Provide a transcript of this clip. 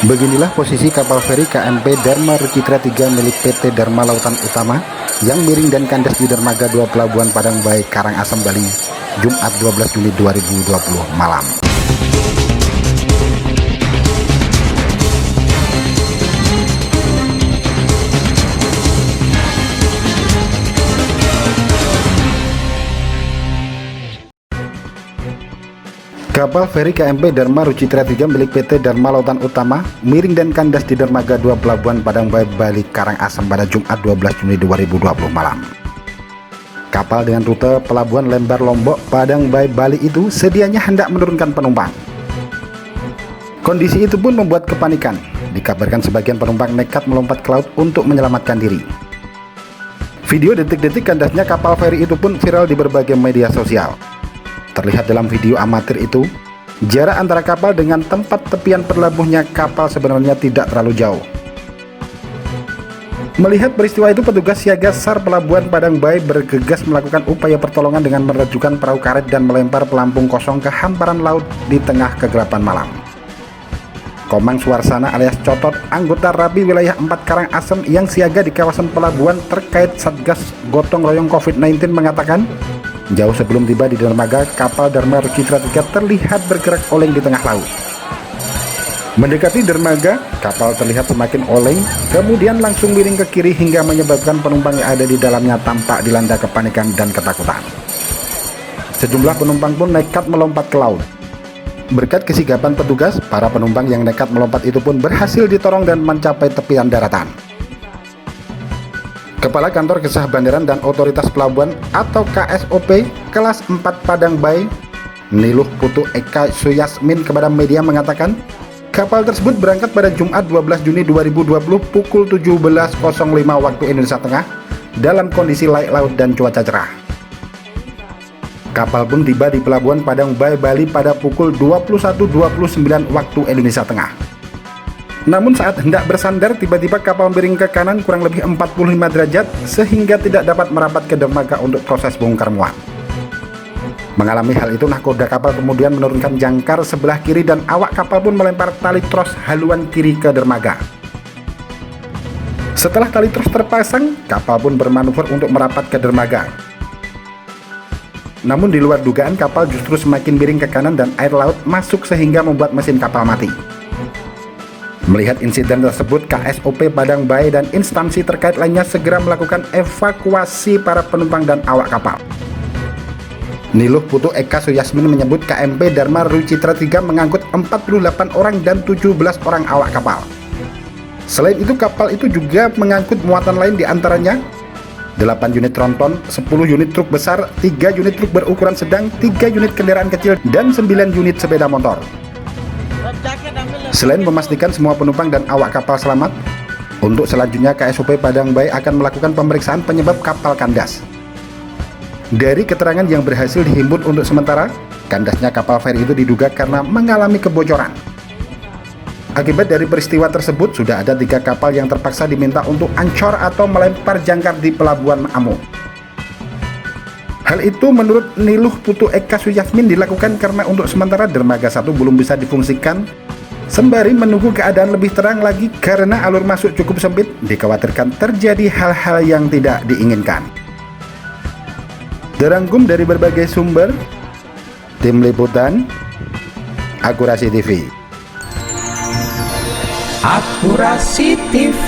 Beginilah posisi kapal feri KMP Dharma Rucitra 3 milik PT Dharma Lautan Utama yang miring dan kandas di dermaga 2 Pelabuhan Padang Bae, Karangasem, Bali, Jumat 12 Juli 2020 malam. Kapal feri KMP Dharma Rucitra 3 milik PT Dharma Lautan Utama miring dan kandas di dermaga 2 Pelabuhan Padang Bae, Bali, Karangasem pada Jumat 12 Juni 2020 malam. Kapal dengan rute Pelabuhan Lembar Lombok, Padang Bae, Bali itu sedianya hendak menurunkan penumpang. Kondisi itu pun membuat kepanikan. Dikabarkan sebagian penumpang nekat melompat ke laut untuk menyelamatkan diri. Video detik-detik kandasnya kapal feri itu pun viral di berbagai media sosial. Terlihat dalam video amatir itu, jarak antara kapal dengan tempat tepian berlabuhnya kapal sebenarnya tidak terlalu jauh. Melihat peristiwa itu, petugas siaga SAR Pelabuhan Padang Bae bergegas melakukan upaya pertolongan dengan menerjunkan perahu karet dan melempar pelampung kosong ke hamparan laut di tengah kegelapan malam. Komang Suarsana alias Cotot, anggota Rabi wilayah 4 Karangasem yang siaga di kawasan pelabuhan terkait Satgas Gotong Royong COVID-19 mengatakan, jauh sebelum tiba di dermaga, kapal Dharma Rucitra 3 terlihat bergerak oleng di tengah laut. Mendekati dermaga, kapal terlihat semakin oleng, kemudian langsung miring ke kiri hingga menyebabkan penumpang yang ada di dalamnya tampak dilanda kepanikan dan ketakutan. Sejumlah penumpang pun nekat melompat ke laut. Berkat kesigapan petugas, para penumpang yang nekat melompat itu pun berhasil ditolong dan mencapai tepian daratan. Kepala Kantor Kesah Bandaran dan Otoritas Pelabuhan atau KSOP kelas 4 Padang Bae, Niluh Putu Eka Suyasmin kepada media mengatakan, kapal tersebut berangkat pada Jumat 12 Juni 2020 pukul 17.05 waktu Indonesia Tengah dalam kondisi laik laut dan cuaca cerah. Kapal pun tiba di Pelabuhan Padang Bae, Bali pada pukul 21.29 waktu Indonesia Tengah. Namun saat hendak bersandar, tiba-tiba kapal miring ke kanan kurang lebih 45 derajat sehingga tidak dapat merapat ke dermaga untuk proses bongkar muat. Mengalami hal itu, nahkoda kapal kemudian menurunkan jangkar sebelah kiri dan awak kapal pun melempar tali tros haluan kiri ke dermaga. Setelah tali tros terpasang, kapal pun bermanuver untuk merapat ke dermaga. Namun di luar dugaan, kapal justru semakin miring ke kanan dan air laut masuk sehingga membuat mesin kapal mati. Melihat insiden tersebut, KSOP Padang Bae dan instansi terkait lainnya segera melakukan evakuasi para penumpang dan awak kapal. Niluh Putu Eka Suyasmin menyebut KMP Dharma Rucitra 3 mengangkut 48 orang dan 17 orang awak kapal. Selain itu, kapal itu juga mengangkut muatan lain diantaranya 8 unit tronton, 10 unit truk besar, 3 unit truk berukuran sedang, 3 unit kendaraan kecil, dan 9 unit sepeda motor. Selain memastikan semua penumpang dan awak kapal selamat, untuk selanjutnya KSOP Padang Bae akan melakukan pemeriksaan penyebab kapal kandas. Dari keterangan yang berhasil dihimpun untuk sementara, kandasnya kapal feri itu diduga karena mengalami kebocoran. Akibat dari peristiwa tersebut, sudah ada 3 kapal yang terpaksa diminta untuk ancor atau melempar jangkar di Pelabuhan Amo. Hal itu menurut Niluh Putu Eka Suyasmin dilakukan karena untuk sementara dermaga 1 belum bisa difungsikan, sembari menunggu keadaan lebih terang lagi karena alur masuk cukup sempit, dikhawatirkan terjadi hal-hal yang tidak diinginkan. Dirangkum dari berbagai sumber, Tim Liputan, Akurasi TV. Akurasi TV.